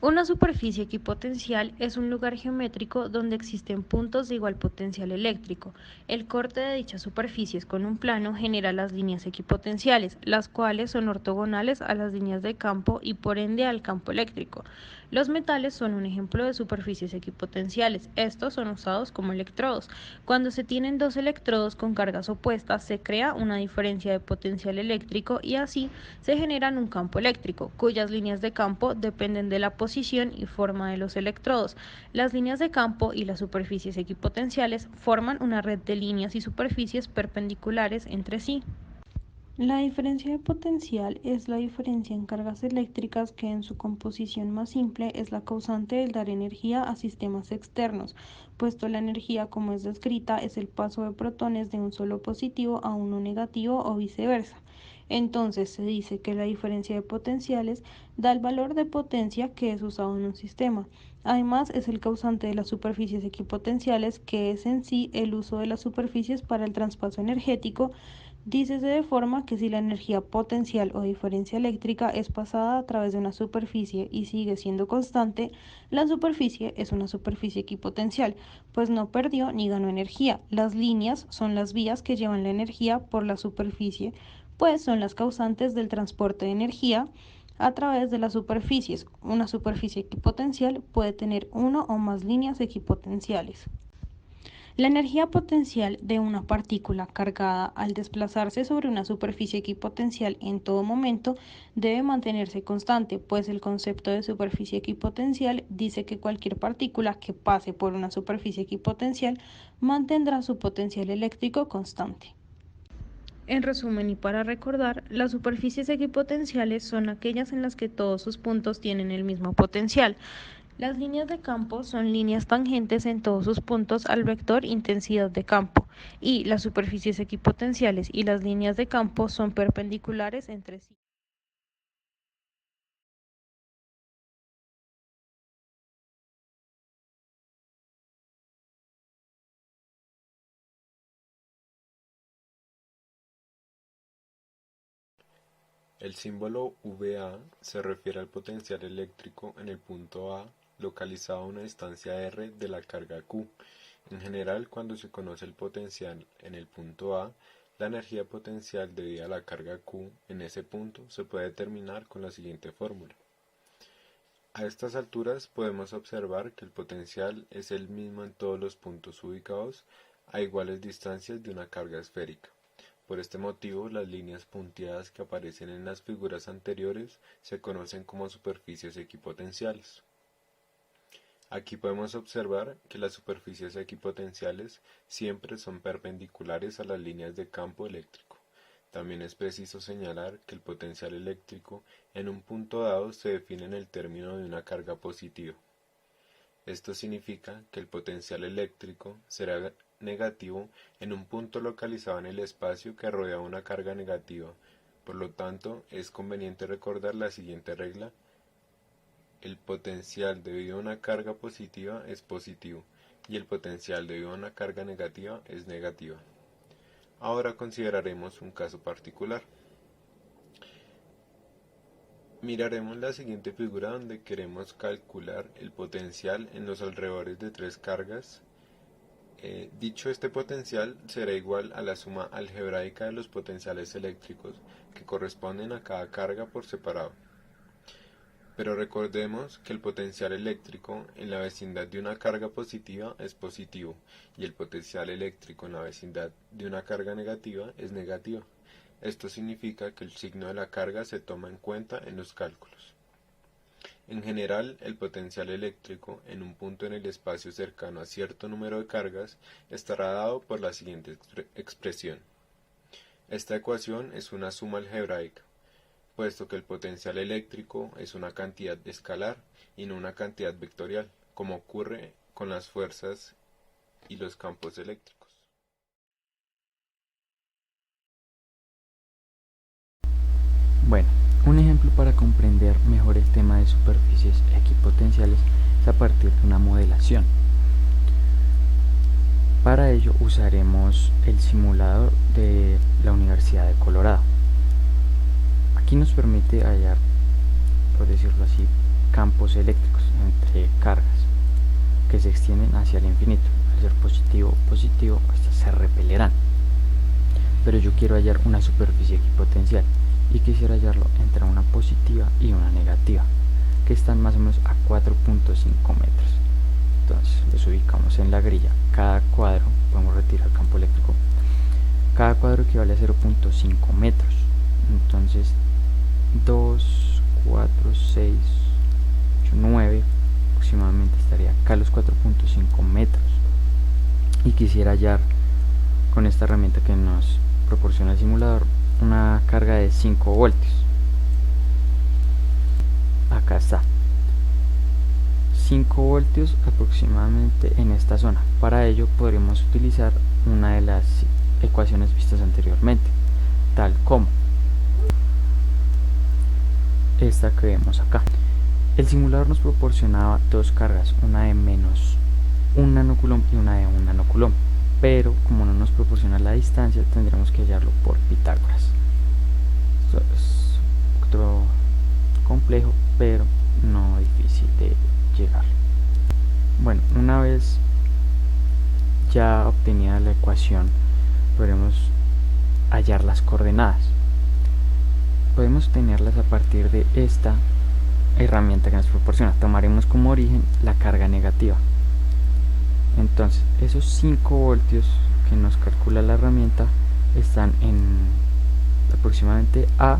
Una superficie equipotencial es un lugar geométrico donde existen puntos de igual potencial eléctrico. El corte de dichas superficies con un plano genera las líneas equipotenciales, las cuales son ortogonales a las líneas de campo y por ende al campo eléctrico. Los metales son un ejemplo de superficies equipotenciales. Estos son usados como electrodos. Cuando se tienen dos electrodos con cargas opuestas, se crea una diferencia de potencial eléctrico y así se generan un campo eléctrico, cuyas líneas de campo dependen de la posición y forma de los electrodos. Las líneas de campo y las superficies equipotenciales forman una red de líneas y superficies perpendiculares entre sí. La diferencia de potencial es la diferencia en cargas eléctricas que en su composición más simple es la causante del dar energía a sistemas externos, puesto la energía como es descrita es el paso de protones de un solo positivo a uno negativo o viceversa. Entonces se dice que la diferencia de potenciales da el valor de potencia que es usado en un sistema. Además es el causante de las superficies equipotenciales que es en sí el uso de las superficies para el traspaso energético. Dícese de forma que si la energía potencial o diferencia eléctrica es pasada a través de una superficie y sigue siendo constante, la superficie es una superficie equipotencial, pues no perdió ni ganó energía. Las líneas son las vías que llevan la energía por la superficie, pues son las causantes del transporte de energía a través de las superficies. Una superficie equipotencial puede tener uno o más líneas equipotenciales. La energía potencial de una partícula cargada al desplazarse sobre una superficie equipotencial en todo momento debe mantenerse constante, pues el concepto de superficie equipotencial dice que cualquier partícula que pase por una superficie equipotencial mantendrá su potencial eléctrico constante. En resumen y para recordar, las superficies equipotenciales son aquellas en las que todos sus puntos tienen el mismo potencial. Las líneas de campo son líneas tangentes en todos sus puntos al vector intensidad de campo, y las superficies equipotenciales y las líneas de campo son perpendiculares entre sí. El símbolo VA se refiere al potencial eléctrico en el punto A, localizado a una distancia r de la carga Q. En general, cuando se conoce el potencial en el punto A, la energía potencial debida a la carga Q en ese punto se puede determinar con la siguiente fórmula. A estas alturas podemos observar que el potencial es el mismo en todos los puntos ubicados a iguales distancias de una carga esférica. Por este motivo, las líneas punteadas que aparecen en las figuras anteriores se conocen como superficies equipotenciales. Aquí podemos observar que las superficies equipotenciales siempre son perpendiculares a las líneas de campo eléctrico. También es preciso señalar que el potencial eléctrico en un punto dado se define en el término de una carga positiva. Esto significa que el potencial eléctrico será negativo en un punto localizado en el espacio que rodea una carga negativa. Por lo tanto, es conveniente recordar la siguiente regla: el potencial debido a una carga positiva es positivo y el potencial debido a una carga negativa es negativa. Ahora consideraremos un caso particular. Miraremos la siguiente figura donde queremos calcular el potencial en los alrededores de tres cargas. Dicho este potencial será igual a la suma algebraica de los potenciales eléctricos que corresponden a cada carga por separado. Pero recordemos que el potencial eléctrico en la vecindad de una carga positiva es positivo y el potencial eléctrico en la vecindad de una carga negativa es negativo. Esto significa que el signo de la carga se toma en cuenta en los cálculos. En general, el potencial eléctrico en un punto en el espacio cercano a cierto número de cargas estará dado por la siguiente expresión. Esta ecuación es una suma algebraica, puesto que el potencial eléctrico es una cantidad escalar y no una cantidad vectorial, como ocurre con las fuerzas y los campos eléctricos. Bueno, un ejemplo para comprender mejor el tema de superficies equipotenciales es a partir de una modelación. Para ello usaremos el simulador de la Universidad de Colorado. Aquí nos permite hallar, por decirlo así, campos eléctricos entre cargas que se extienden hacia el infinito. Al ser positivo o positivo, estas se repelerán. Pero yo quiero hallar una superficie equipotencial y quisiera hallarlo entre una positiva y una negativa, que están más o menos a 4.5 metros. Entonces los ubicamos en la grilla. Cada cuadro, podemos retirar el campo eléctrico, cada cuadro equivale a 0.5 metros. Entonces 2, 4, 6, 8, 9 aproximadamente estaría acá los 4.5 metros. Y quisiera hallar con esta herramienta que nos proporciona el simulador una carga de 5 voltios. Acá está, 5 voltios aproximadamente en esta zona. Para ello podríamos utilizar una de las ecuaciones vistas anteriormente, tal como esta que vemos acá. El simulador nos proporcionaba dos cargas, una de menos 1 nanocoulomb y una de 1 nanocoulomb, pero como no nos proporciona la distancia, tendremos que hallarlo por Pitágoras. Esto es otro complejo, pero no difícil de llegar. Bueno, una vez ya obtenida la ecuación, podremos hallar las coordenadas. Podemos obtenerlas a partir de esta herramienta que nos proporciona. Tomaremos como origen la carga negativa. Entonces esos 5 voltios que nos calcula la herramienta están en aproximadamente a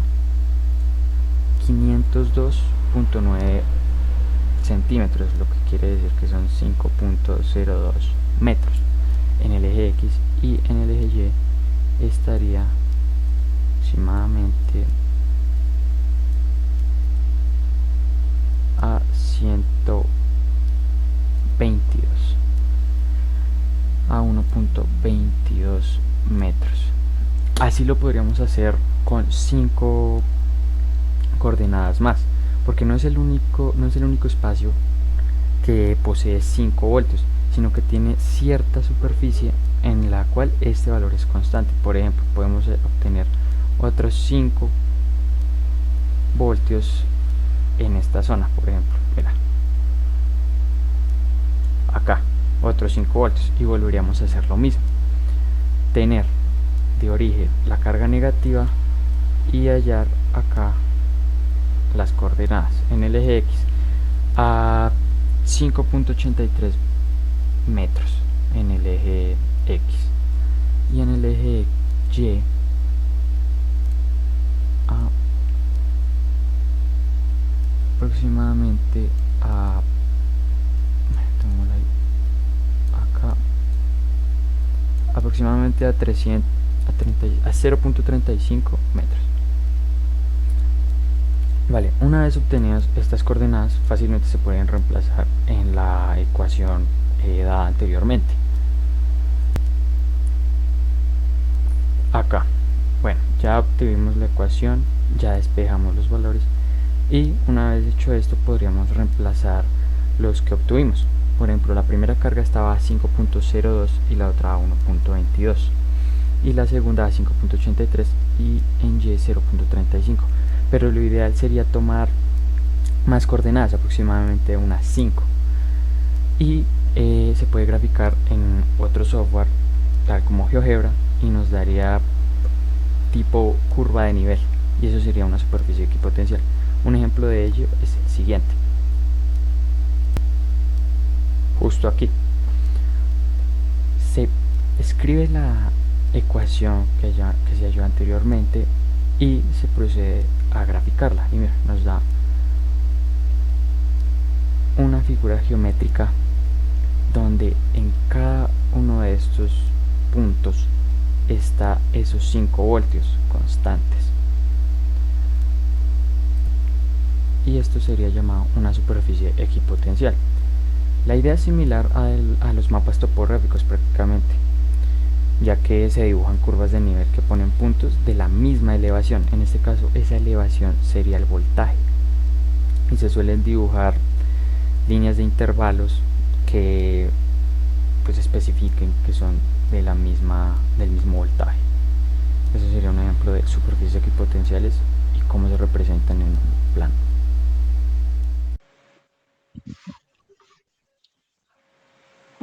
502.9 centímetros, lo que quiere decir que son 5.02 metros en el eje X, y en el eje Y estaría aproximadamente a 1.22 metros. Así lo podríamos hacer con 5 coordenadas más, porque no es el único espacio que posee 5 voltios, sino que tiene cierta superficie en la cual este valor es constante. Por ejemplo, podemos obtener otros 5 voltios en esta zona. Por ejemplo, mira, acá otros 5 voltios, y volveríamos a hacer lo mismo, tener de origen la carga negativa y hallar acá las coordenadas en el eje X a 5.83 metros en el eje X, y en el eje Y a aproximadamente a aproximadamente a 0.35 metros. Vale, una vez obtenidas estas coordenadas, fácilmente se pueden reemplazar en la ecuación dada anteriormente. Acá, bueno, ya obtuvimos la ecuación, ya despejamos los valores, y una vez hecho esto podríamos reemplazar los que obtuvimos. Por ejemplo, la primera carga estaba a 5.02 y la otra a 1.22, y la segunda a 5.83 y en Y 0.35. Pero lo ideal sería tomar más coordenadas, aproximadamente unas 5, y se puede graficar en otro software tal como GeoGebra, y nos daría tipo curva de nivel, y eso sería una superficie equipotencial. Un ejemplo de ello es el siguiente. Justo aquí se escribe la ecuación que se halló anteriormente y se procede a graficarla, y mira, nos da una figura geométrica donde en cada uno de estos puntos está esos 5 voltios constantes, y esto sería llamado una superficie equipotencial. La idea es similar a los mapas topográficos prácticamente, ya que se dibujan curvas de nivel que ponen puntos de la misma elevación. En este caso, esa elevación sería el voltaje, y se suelen dibujar líneas de intervalos que pues especifiquen que son del mismo voltaje. Eso sería un ejemplo de superficies equipotenciales y cómo se representan en un plano.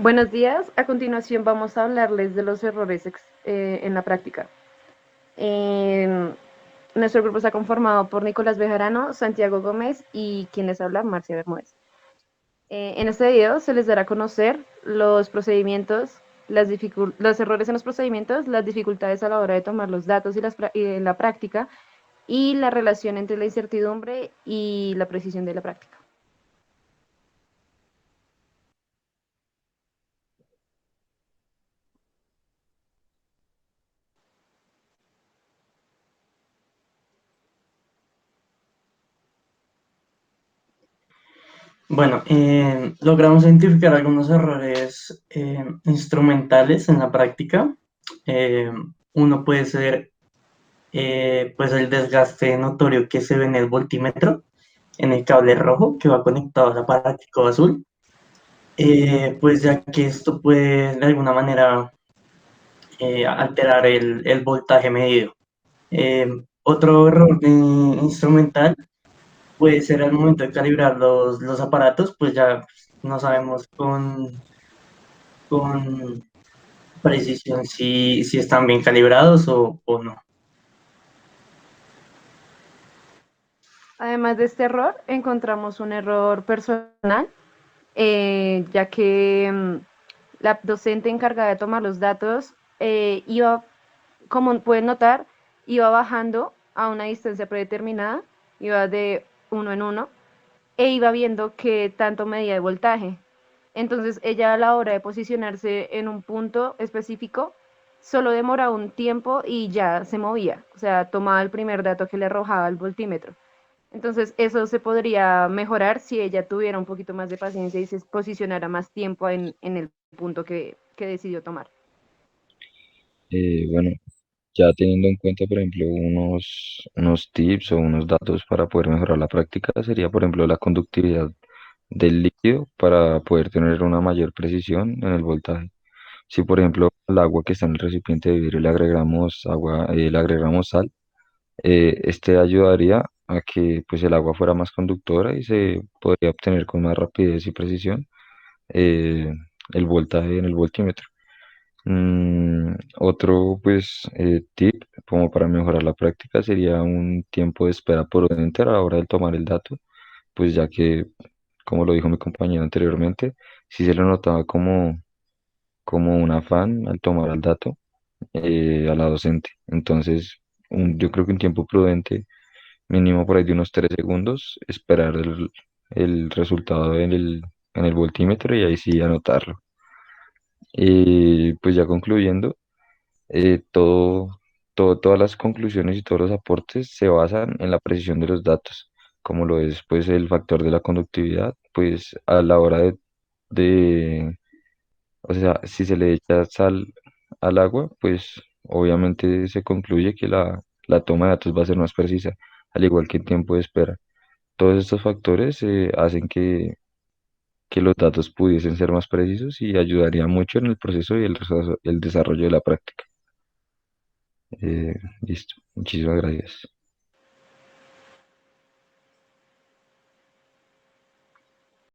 Buenos días. A continuación vamos a hablarles de los errores en la práctica. Eh, Nuestro grupo está conformado por Nicolás Bejarano, Santiago Gómez y quien les habla, Marcia Bermúdez. En este video se les dará a conocer los procedimientos, los errores en los procedimientos, las dificultades a la hora de tomar los datos y la práctica y la relación entre la incertidumbre y la precisión de la práctica. Bueno, logramos identificar algunos errores instrumentales en la práctica. Eh, Uno puede ser pues el desgaste notorio que se ve en el voltímetro, en el cable rojo que va conectado al aparatico azul, pues ya que esto puede de alguna manera alterar el voltaje medido. Eh, Otro error instrumental puede ser al momento de calibrar los aparatos, pues ya no sabemos con precisión si están bien calibrados o no. Además de este error, encontramos un error personal, ya que la docente encargada de tomar los datos iba, como pueden notar, iba bajando a una distancia predeterminada, iba de uno en uno, e iba viendo qué tanto medía de voltaje. Entonces ella a la hora de posicionarse en un punto específico, solo demoraba un tiempo y ya se movía, o sea, tomaba el primer dato que le arrojaba el voltímetro. Entonces, eso se podría mejorar si ella tuviera un poquito más de paciencia y se posicionara más tiempo en el punto que decidió tomar. Bueno, ya teniendo en cuenta, por ejemplo, unos tips o unos datos para poder mejorar la práctica, sería, por ejemplo, la conductividad del líquido para poder tener una mayor precisión en el voltaje. Si, por ejemplo, al agua que está en el recipiente de vidrio le agregamos agua, le agregamos sal, este ayudaría a que pues, el agua fuera más conductora y se podría obtener con más rapidez y precisión eh, el voltaje en el voltímetro. Otro pues tip como para mejorar la práctica sería un tiempo de espera prudente a la hora de tomar el dato, pues ya que, como lo dijo mi compañero anteriormente, si se lo notaba como un afán al tomar el dato a la docente. Entonces, yo creo que un tiempo prudente, mínimo por ahí de unos 3 segundos, esperar el resultado en el voltímetro y ahí sí anotarlo. Y pues ya concluyendo, todas las conclusiones y todos los aportes se basan en la precisión de los datos, como lo es pues el factor de la conductividad, pues a la hora o sea, si se le echa sal al agua, pues obviamente se concluye que la toma de datos va a ser más precisa, al igual que el tiempo de espera. Todos estos factores hacen que los datos pudiesen ser más precisos y ayudaría mucho en el proceso y el desarrollo de la práctica. Listo. Muchísimas gracias.